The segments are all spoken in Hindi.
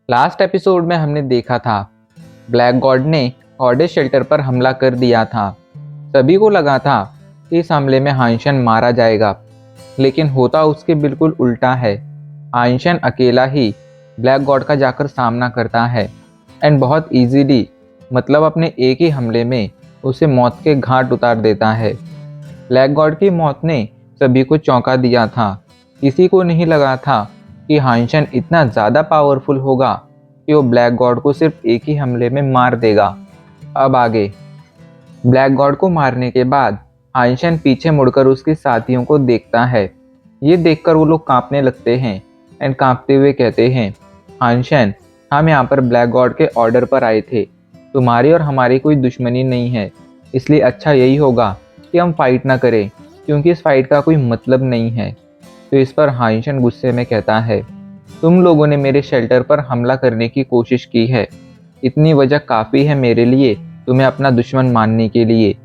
लास्ट एपिसोड में हमने देखा था ब्लैक गॉड ने गॉडेस शेल्टर पर हमला कर दिया था। सभी को लगा था कि इस हमले में हाइंशन मारा जाएगा, लेकिन होता उसके बिल्कुल उल्टा है। हाइंशन अकेला ही ब्लैक गॉड का जाकर सामना करता है एंड बहुत इजीली, मतलब अपने एक ही हमले में उसे मौत के घाट उतार देता है। ब्लैक गॉड की मौत ने सभी को चौंका दिया था। किसी को नहीं लगा था कि हाइंशन इतना ज़्यादा पावरफुल होगा कि वो ब्लैक गॉड को सिर्फ एक ही हमले में मार देगा। अब आगे ब्लैक गॉड को मारने के बाद हाइंशन पीछे मुड़कर उसके साथियों को देखता है। ये देखकर वो लोग कांपने लगते हैं एंड कांपते हुए कहते हैं, हाइंशन, हम यहाँ पर ब्लैक गॉड के ऑर्डर पर आए थे। तुम्हारी और हमारी कोई दुश्मनी नहीं है, इसलिए अच्छा यही होगा कि हम फाइट ना करें, क्योंकि इस फाइट का कोई मतलब नहीं है। तो इस पर हाइंशन गुस्से में कहता है, तुम लोगों ने मेरे शेल्टर पर हमला करने की कोशिश की है, इतनी वजह काफ़ी है मेरे लिए तुम्हें अपना दुश्मन मानने के लिए।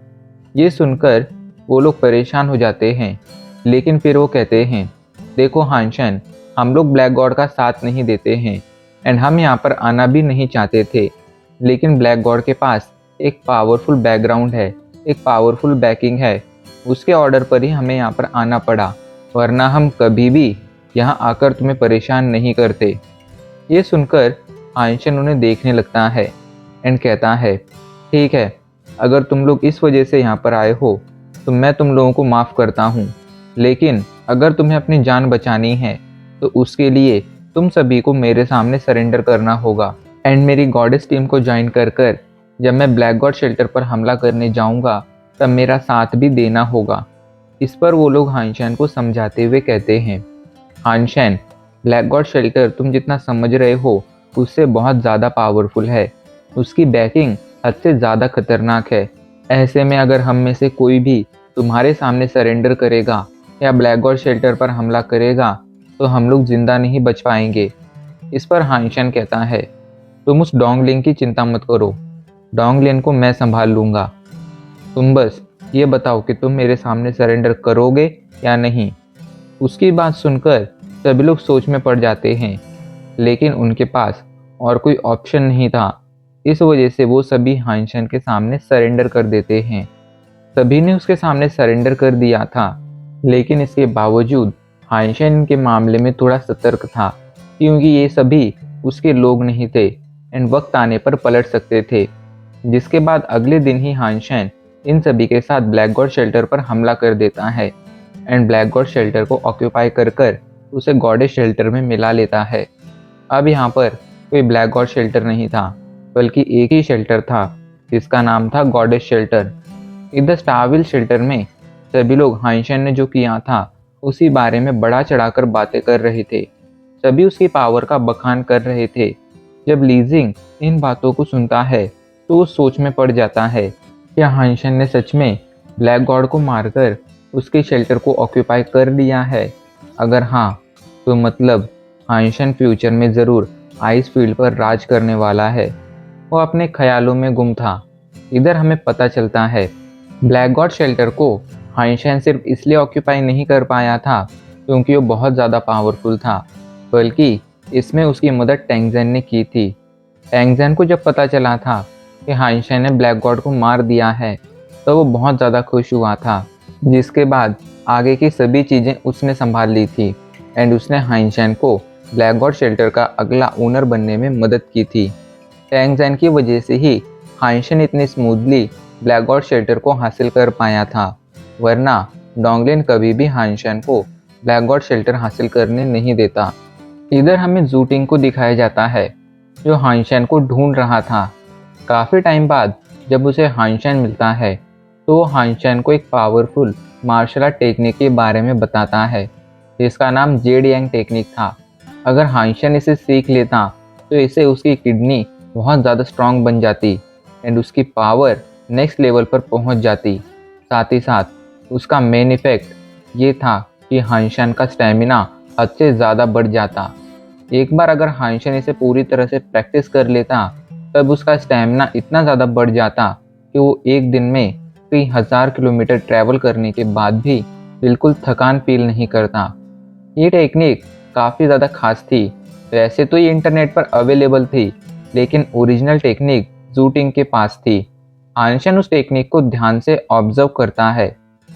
ये सुनकर वो लोग परेशान हो जाते हैं, लेकिन फिर वो कहते हैं, देखो हाइंशन, हम लोग ब्लैक गॉड का साथ नहीं देते हैं एंड हम यहाँ पर आना भी नहीं चाहते थे, लेकिन ब्लैक गॉड के पास एक पावरफुल बैकग्राउंड है, एक पावरफुल बैकिंग है। उसके ऑर्डर पर ही हमें यहाँ पर आना पड़ा, वरना हम कभी भी यहाँ आकर तुम्हें परेशान नहीं करते। ये सुनकर आयशन उन्हें देखने लगता है एंड कहता है, ठीक है, अगर तुम लोग इस वजह से यहाँ पर आए हो तो मैं तुम लोगों को माफ़ करता हूँ, लेकिन अगर तुम्हें अपनी जान बचानी है तो उसके लिए तुम सभी को मेरे सामने सरेंडर करना होगा एंड मेरी गॉडेस टीम को ज्वाइन कर कर जब मैं ब्लैक गॉड शेल्टर पर हमला करने जाऊँगा तब मेरा साथ भी देना होगा। इस पर वो लोग हाइंशन को समझाते हुए कहते हैं, हाइंशन, ब्लैक गॉड शेल्टर तुम जितना समझ रहे हो उससे बहुत ज़्यादा पावरफुल है। उसकी बैकिंग हद से ज़्यादा खतरनाक है। ऐसे में अगर हम में से कोई भी तुम्हारे सामने सरेंडर करेगा या ब्लैक गॉड शेल्टर पर हमला करेगा तो हम लोग जिंदा नहीं बच पाएंगे। इस पर हाइंशन कहता है, तुम उस डोंगलिन की चिंता मत करो, डोंगलिन को मैं संभाल लूँगा। तुम बस ये बताओ कि तुम मेरे सामने सरेंडर करोगे या नहीं। उसकी बात सुनकर सभी लोग सोच में पड़ जाते हैं, लेकिन उनके पास और कोई ऑप्शन नहीं था। इस वजह से वो सभी हाइंशन के सामने सरेंडर कर देते हैं। सभी ने उसके सामने सरेंडर कर दिया था, लेकिन इसके बावजूद हाइंशन के मामले में थोड़ा सतर्क था, क्योंकि ये सभी उसके लोग नहीं थे एंड वक्त आने पर पलट सकते थे। जिसके बाद अगले दिन ही हाइंशन इन सभी के साथ ब्लैक गॉड शेल्टर पर हमला कर देता है एंड ब्लैक गॉड शेल्टर को ऑक्यूपाई कर कर उसे गॉडेस शेल्टर में मिला लेता है। अब यहाँ पर कोई ब्लैक गॉड शेल्टर नहीं था, बल्कि एक ही शेल्टर था जिसका नाम था गॉडेस शेल्टर। इधर स्टारविल शेल्टर में सभी लोग हाइंशन ने जो किया था उसी बारे में बढ़ा चढ़ाकर बातें कर रहे थे। सभी उसकी पावर का बखान कर रहे थे। जब लीजिंग इन बातों को सुनता है तो वो सोच में पड़ जाता है, क्या हाइंशन ने सच में ब्लैक गॉड को मारकर उसके शेल्टर को ऑक्यूपाई कर लिया है? अगर हाँ, तो मतलब हाइंशन फ्यूचर में ज़रूर आइस फील्ड पर राज करने वाला है। वो अपने ख्यालों में गुम था। इधर हमें पता चलता है ब्लैक गॉड शेल्टर को हाइंशन सिर्फ इसलिए ऑक्यूपाई नहीं कर पाया था क्योंकि वो बहुत ज़्यादा पावरफुल था, बल्कि इसमें उसकी मदद टेंगजेन ने की थी। टेंगजेन को जब पता चला था कि हाइंशन ने ब्लैक गॉड को मार दिया है तो वो बहुत ज़्यादा खुश हुआ था, जिसके बाद आगे की सभी चीज़ें उसने संभाल ली थी एंड उसने हाइंशन को ब्लैक गॉड शेल्टर का अगला ओनर बनने में मदद की थी। टेंगजेन की वजह से ही हाइंशन इतनी स्मूथली ब्लैक गॉड शेल्टर को हासिल कर पाया था, वरना डोंगलिन कभी भी हाइंशन को ब्लैक गॉड शेल्टर हासिल करने नहीं देता। इधर हमें जूटिंग को दिखाया जाता है जो हाइंशन को ढूंढ रहा था। काफ़ी टाइम बाद जब उसे हाइंशन मिलता है तो वो हाइंशन को एक पावरफुल मार्शल आर्ट टेक्निक के बारे में बताता है जिसका नाम जेड यांग टेक्निक था। अगर हाइंशन इसे सीख लेता तो इससे उसकी किडनी बहुत ज़्यादा स्ट्रांग बन जाती एंड उसकी पावर नेक्स्ट लेवल पर पहुंच जाती। साथ ही साथ उसका मेन इफेक्ट ये था कि हाइंशन का स्टेमिना हद से ज़्यादा बढ़ जाता। एक बार अगर हाइंशन इसे पूरी तरह से प्रैक्टिस कर लेता तब उसका स्टेमिना इतना ज़्यादा बढ़ जाता कि वो एक दिन में कई हज़ार किलोमीटर ट्रैवल करने के बाद भी बिल्कुल थकान फील नहीं करता। ये टेक्निक काफ़ी ज़्यादा खास थी वैसे तो ये इंटरनेट पर अवेलेबल थी, लेकिन ओरिजिनल टेक्निक जूटिंग के पास थी। हांशन उस टेक्निक को ध्यान से ऑब्जर्व करता है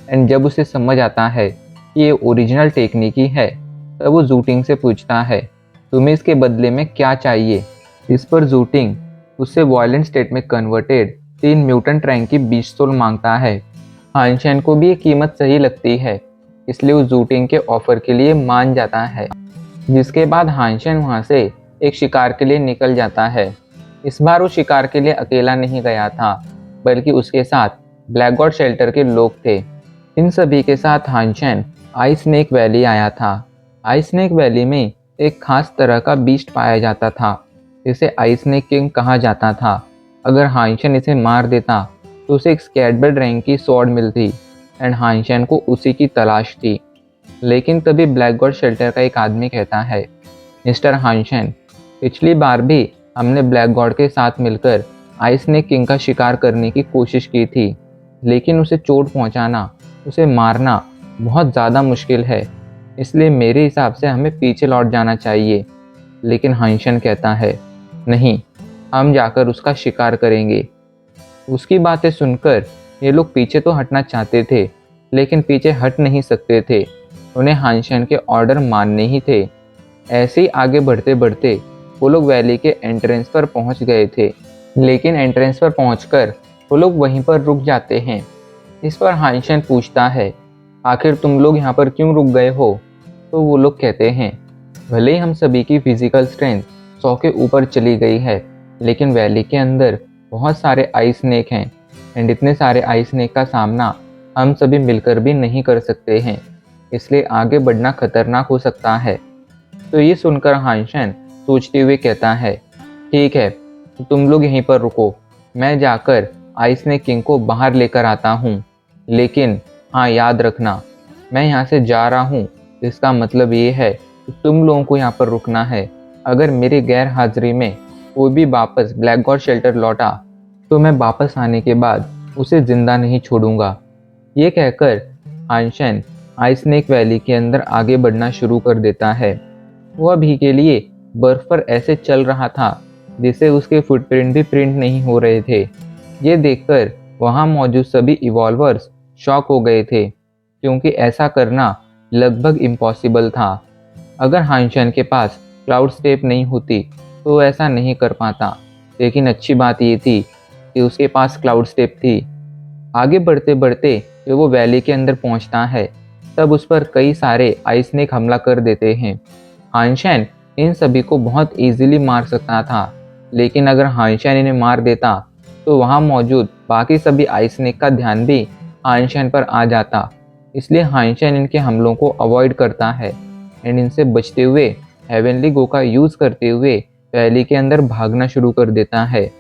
एंड जब उसे समझ आता है कि ये ओरिजिनल टेक्निक ही है, तब वो जूटिंग से पूछता है, तुम्हें इसके बदले में क्या चाहिए। इस पर जूटिंग उससे वायलेंट स्टेट में कन्वर्टेड 3 म्यूटेंट रैंक की 20 सोल मांगता है। हांशन को भी ये कीमत सही लगती है, इसलिए वो जूटिंग के ऑफर के लिए मान जाता है। जिसके बाद हांशन वहाँ से एक शिकार के लिए निकल जाता है। इस बार वो शिकार के लिए अकेला नहीं गया था, बल्कि उसके साथ ब्लैक गॉड शेल्टर के लोग थे। इन सभी के साथ हांशन आइस स्नेक वैली आया था। आइस स्नेक वैली में एक खास तरह का बीस्ट पाया जाता था, इसे आइस स्नेक किंग कहा जाता था। अगर हांशन इसे मार देता तो उसे एक स्कैटबर्ड रैंक की स्वॉर्ड मिलती एंड हांशन को उसी की तलाश थी। लेकिन तभी ब्लैक गॉड शेल्टर का एक आदमी कहता है, मिस्टर हांशन, पिछली बार भी हमने ब्लैक गॉड के साथ मिलकर आइस स्नेक किंग का शिकार करने की कोशिश की थी, लेकिन उसे चोट पहुंचाना, उसे मारना बहुत ज़्यादा मुश्किल है, इसलिए मेरे हिसाब से हमें पीछे लौट जाना चाहिए। लेकिन हांशन कहता है, नहीं, हम जाकर उसका शिकार करेंगे। उसकी बातें सुनकर ये लोग पीछे तो हटना चाहते थे, लेकिन पीछे हट नहीं सकते थे। उन्हें हांशन के ऑर्डर मानने ही थे। ऐसे ही आगे बढ़ते बढ़ते वो लोग वैली के एंट्रेंस पर पहुंच गए थे, लेकिन एंट्रेंस पर पहुंचकर वो लोग वहीं पर रुक जाते हैं। इस पर हांशन पूछता है, आखिर तुम लोग यहाँ पर क्यों रुक गए हो? तो वो लोग कहते हैं, भले ही हम सभी की फिजिकल स्ट्रेंथ 100 के ऊपर चली गई है, लेकिन वैली के अंदर बहुत सारे आइस स्नेक हैं एंड इतने सारे आइस स्नेक का सामना हम सभी मिलकर भी नहीं कर सकते हैं, इसलिए आगे बढ़ना खतरनाक हो सकता है। तो ये सुनकर हांशन सोचते हुए कहता है, ठीक है, तो तुम लोग यहीं पर रुको, मैं जाकर आइस स्नेक किंग को बाहर लेकर आता हूँ। लेकिन हाँ, याद रखना, मैं यहाँ से जा रहा हूँ, इसका मतलब ये है कि तुम लोगों को यहाँ पर रुकना है। अगर मेरी गैर हाजिरी में कोई भी वापस ब्लैक गॉड शेल्टर लौटा, तो मैं वापस आने के बाद उसे जिंदा नहीं छोड़ूंगा। ये कहकर हांशन आइस स्नेक वैली के अंदर आगे बढ़ना शुरू कर देता है। वो अभी के लिए बर्फ पर ऐसे चल रहा था जिससे उसके फुटप्रिंट भी प्रिंट नहीं हो रहे थे। ये देखकर वहाँ मौजूद इवॉल्वर्स इवॉल्वर्स शॉक हो गए थे, क्योंकि ऐसा करना लगभग इम्पॉसिबल था। अगर हांशन के पास क्लाउड स्टेप नहीं होती तो ऐसा नहीं कर पाता, लेकिन अच्छी बात ये थी कि उसके पास क्लाउड स्टेप थी। आगे बढ़ते बढ़ते जब वो वैली के अंदर पहुंचता है, तब उस पर कई सारे आइस स्नेक हमला कर देते हैं। हांशन इन सभी को बहुत इजीली मार सकता था, लेकिन अगर हांशन इन्हें मार देता तो वहाँ मौजूद बाकी सभी आइस स्नेक का ध्यान भी हांशन पर आ जाता। इसलिए हांशन इनके हमलों को अवॉइड करता है एंड इनसे बचते हुए हेवनली गो का यूज़ करते हुए वैली के अंदर भागना शुरू कर देता है।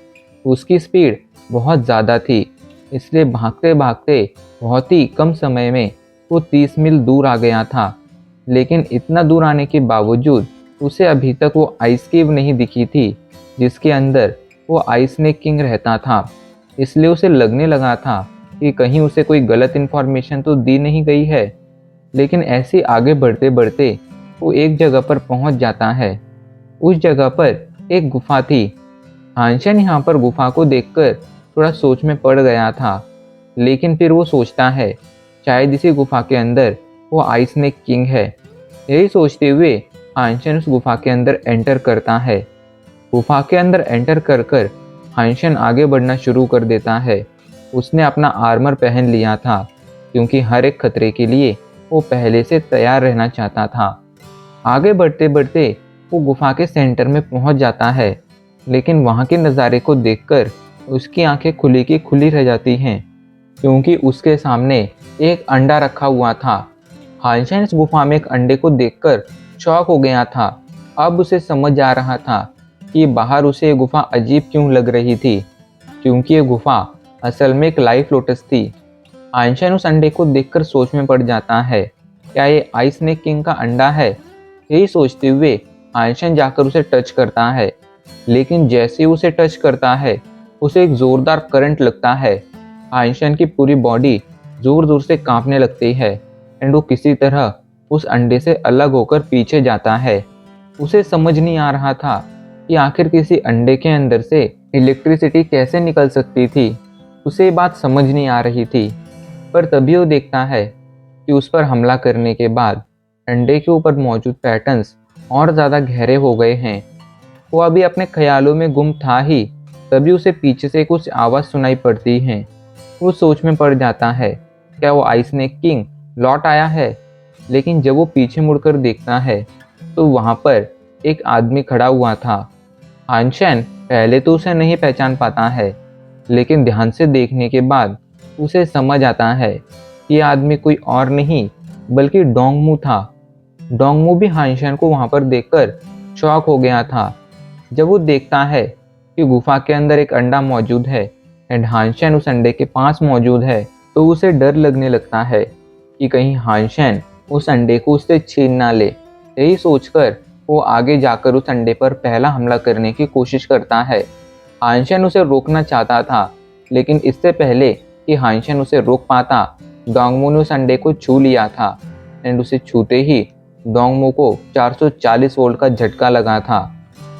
उसकी स्पीड बहुत ज़्यादा थी, इसलिए भागते भागते बहुत ही कम समय में वो 30 मील दूर आ गया था। लेकिन इतना दूर आने के बावजूद उसे अभी तक वो आइस केव नहीं दिखी थी जिसके अंदर वो आइस स्नेक किंग रहता था। इसलिए उसे लगने लगा था कि कहीं उसे कोई गलत इन्फॉर्मेशन तो दी नहीं गई है। लेकिन ऐसे आगे बढ़ते बढ़ते वो एक जगह पर पहुंच जाता है। उस जगह पर एक गुफा थी। हांशन यहाँ पर गुफा को देखकर थोड़ा सोच में पड़ गया था, लेकिन फिर वो सोचता है शायद इसी गुफा के अंदर वो आइस स्नेक किंग है। यही सोचते हुए हांशन उस गुफा के अंदर एंटर करता है। गुफा के अंदर एंटर कर कर हांशन आगे बढ़ना शुरू कर देता है। उसने अपना आर्मर पहन लिया था, क्योंकि हर एक खतरे के लिए वो पहले से तैयार रहना चाहता था। आगे बढ़ते बढ़ते वो गुफा के सेंटर में पहुंच जाता है, लेकिन वहाँ के नज़ारे को देखकर उसकी आंखें खुली की खुली रह जाती हैं, क्योंकि उसके सामने एक अंडा रखा हुआ था। हांशन इस गुफा में एक अंडे को देखकर शॉक हो गया था। अब उसे समझ आ रहा था कि बाहर उसे ये गुफा अजीब क्यों लग रही थी, क्योंकि ये गुफा असल में एक लाइफ लोटस थी। हांशन उस अंडे को देखकर सोच में पड़ जाता है, क्या ये आइस स्नेक किंग का अंडा है? यही सोचते हुए हांशन जाकर उसे टच करता है, लेकिन जैसे ही उसे टच करता है उसे एक जोरदार करंट लगता है। हांशन की पूरी बॉडी जोर जोर से कांपने लगती है एंड वो किसी तरह उस अंडे से अलग होकर पीछे जाता है। उसे समझ नहीं आ रहा था कि आखिर किसी अंडे के अंदर से इलेक्ट्रिसिटी कैसे निकल सकती थी। उसे ये बात समझ नहीं आ रही थी। पर तभी वो देखता है कि उस पर हमला करने के बाद अंडे के ऊपर मौजूद पैटर्न्स और ज़्यादा गहरे हो गए हैं। वो अभी अपने ख्यालों में गुम था ही, तभी उसे पीछे से कुछ आवाज़ सुनाई पड़ती है। वो सोच में पड़ जाता है, क्या वो आइस स्नेक किंग लौट आया है? लेकिन जब वो पीछे मुड़कर देखता है तो वहाँ पर एक आदमी खड़ा हुआ था। हानशेन पहले तो उसे नहीं पहचान पाता है, लेकिन ध्यान से देखने के बाद उसे समझ आता है कि ये आदमी कोई और नहीं बल्कि डोंगमू था। डोंगमू भी हानशेन को वहाँ पर देखकर शॉक हो गया था। जब वो देखता है कि गुफा के अंदर एक अंडा मौजूद है एंड हानशेन उस अंडे के पास मौजूद है, तो उसे डर लगने लगता है कि कहीं हानशेन उस अंडे को उससे छीन ना ले। यही सोचकर वो आगे जाकर उस अंडे पर पहला हमला करने की कोशिश करता है। हानशेन उसे रोकना चाहता था, लेकिन इससे पहले कि हानशेन उसे रोक पाता, डोंगमू ने उस अंडे को छू लिया था एंड उसे छूते ही डोंगमू को 440 वोल्ट का झटका लगा था।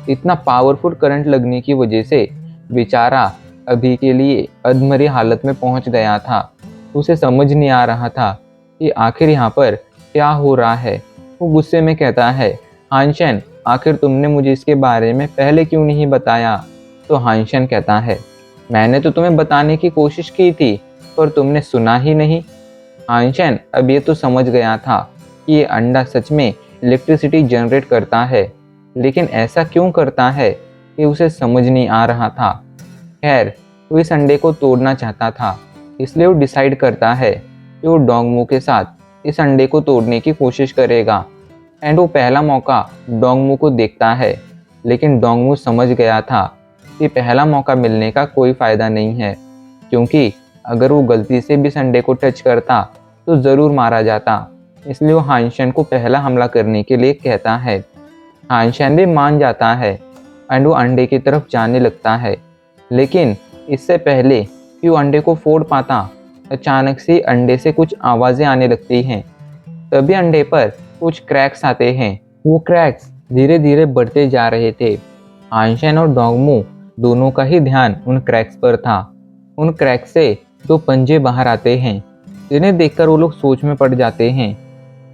इतना पावरफुल करंट लगने की वजह से बेचारा अभी के लिए अधमरी हालत में पहुंच गया था। उसे समझ नहीं आ रहा था कि आखिर यहाँ पर क्या हो रहा है। वो गुस्से में कहता है, हानशेन, आखिर तुमने मुझे इसके बारे में पहले क्यों नहीं बताया? तो हानशेन कहता है, मैंने तो तुम्हें बताने की कोशिश की थी, पर तुमने सुना ही नहीं। हानशेन अब ये तो समझ गया था कि ये अंडा सच में इलेक्ट्रिसिटी जनरेट करता है, लेकिन ऐसा क्यों करता है कि उसे समझ नहीं आ रहा था। खैर, वो इस अंडे को तोड़ना चाहता था, इसलिए वो डिसाइड करता है कि वो डोंगमू के साथ इस अंडे को तोड़ने की कोशिश करेगा। एंड वो पहला मौका डोंगमू को देखता है, लेकिन डोंगमू समझ गया था कि पहला मौका मिलने का कोई फ़ायदा नहीं है, क्योंकि अगर वो गलती से भी इस अंडे को टच करता तो ज़रूर मारा जाता। इसलिए वो हानशेन को पहला हमला करने के लिए कहता है। हानशेन भी मान जाता है एंड वो अंडे की तरफ जाने लगता है, लेकिन इससे पहले कि वो अंडे को फोड़ पाता, अचानक से अंडे से कुछ आवाज़ें आने लगती हैं। तभी अंडे पर कुछ क्रैक्स आते हैं। वो क्रैक्स धीरे धीरे बढ़ते जा रहे थे। हानशेन और डोंगमू दोनों का ही ध्यान उन क्रैक्स पर था। उन क्रैक्स से दो पंजे बाहर आते हैं, जिन्हें देखकर वो लोग सोच में पड़ जाते हैं,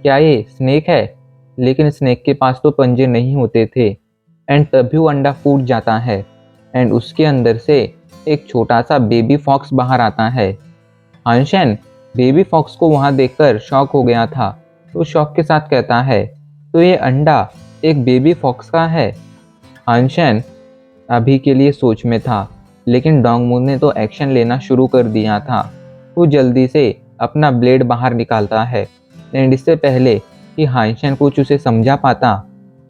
क्या ये स्नेक है? लेकिन स्नेक के पास तो पंजे नहीं होते थे। एंड तभी वो अंडा फूट जाता है एंड उसके अंदर से एक छोटा सा बेबी फॉक्स बाहर आता है। हानशेन बेबी फॉक्स को वहां देखकर शॉक हो गया था, तो शॉक के साथ कहता है, तो ये अंडा एक बेबी फॉक्स का है। हानशेन अभी के लिए सोच में था, लेकिन डोंगमू ने तो एक्शन लेना शुरू कर दिया था। वो जल्दी से अपना ब्लेड बाहर निकालता है एंड इससे पहले कि हानशेन कुछ उसे समझा पाता,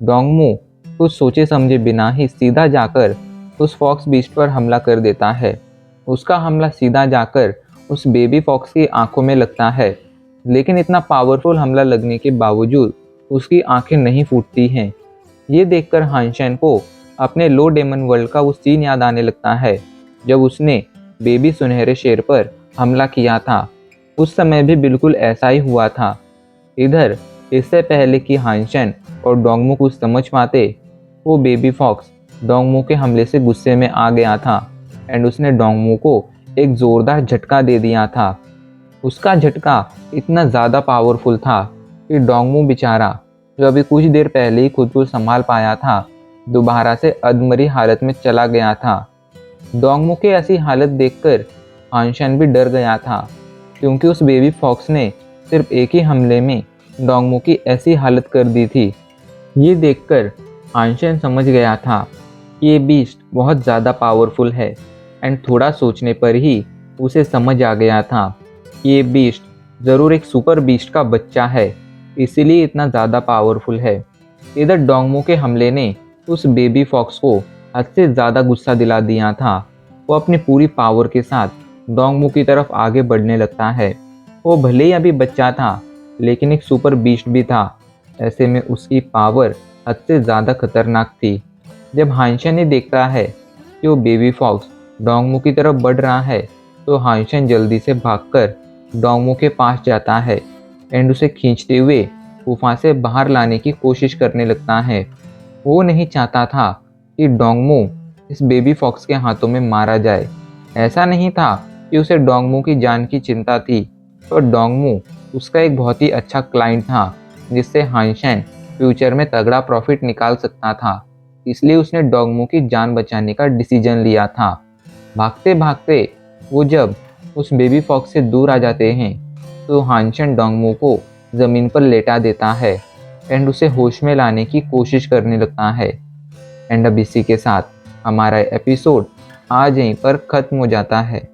डोंगमू कुछ सोचे समझे बिना ही सीधा जाकर उस फॉक्स बीस्ट पर हमला कर देता है। उसका हमला सीधा जाकर उस बेबी फॉक्स की आंखों में लगता है, लेकिन इतना पावरफुल हमला लगने के बावजूद उसकी आंखें नहीं फूटती हैं। ये देखकर हानशेन को अपने लो डेमन वर्ल्ड का वो सीन याद आने लगता है, जब उसने बेबी सुनहरे शेर पर हमला किया था। उस समय भी बिल्कुल ऐसा ही हुआ था। इधर इससे पहले कि हानशेन और डोंगमू कुछ समझ पाते, वो बेबी फॉक्स डोंगमू के हमले से गुस्से में आ गया था एंड उसने डोंगमू को एक ज़ोरदार झटका दे दिया था। उसका झटका इतना ज़्यादा पावरफुल था कि डोंगमू बेचारा, जो अभी कुछ देर पहले ही खुद को संभाल पाया था, दोबारा से अधमरी हालत में चला गया था। डोंगमू की ऐसी हालत देखकर हानशेन भी डर गया था, क्योंकि उस बेबी फॉक्स ने सिर्फ एक ही हमले में डोंगमू की ऐसी हालत कर दी थी। ये देखकर हानशेन समझ गया था कि ये बीस्ट बहुत ज़्यादा पावरफुल है एंड थोड़ा सोचने पर ही उसे समझ आ गया था कि ये बीस्ट ज़रूर एक सुपर बीस्ट का बच्चा है, इसीलिए इतना ज़्यादा पावरफुल है। इधर डोंगमू के हमले ने उस बेबी फॉक्स को हद से ज़्यादा गुस्सा दिला दिया था। वो अपनी पूरी पावर के साथ डोंगमू की तरफ आगे बढ़ने लगता है। वो भले ही अभी बच्चा था, लेकिन एक सुपर बीस्ट भी था। ऐसे में उसकी पावर हद से ज़्यादा खतरनाक थी। जब हानशेन ने देखता है कि वो बेबी फॉक्स डोंगमू की तरफ बढ़ रहा है, तो हानशेन जल्दी से भागकर डोंगमू के पास जाता है एंड उसे खींचते हुए गुफा से बाहर लाने की कोशिश करने लगता है। वो नहीं चाहता था कि डोंगमू इस बेबी फॉक्स के हाथों में मारा जाए। ऐसा नहीं था कि उसे डोंगमू की जान की चिंता थी, तो डोंगमू उसका एक बहुत ही अच्छा क्लाइंट था जिससे हानशेन फ्यूचर में तगड़ा प्रॉफिट निकाल सकता था। इसलिए उसने डोंगमू की जान बचाने का डिसीजन लिया था। भागते भागते वो जब उस बेबी फॉक्स से दूर आ जाते हैं तो हानशेन डोंगमू को ज़मीन पर लेटा देता है एंड उसे होश में लाने की कोशिश करने लगता है। एंड अब इसी के साथ हमारा एपिसोड आज यहीं पर ख़त्म हो जाता है।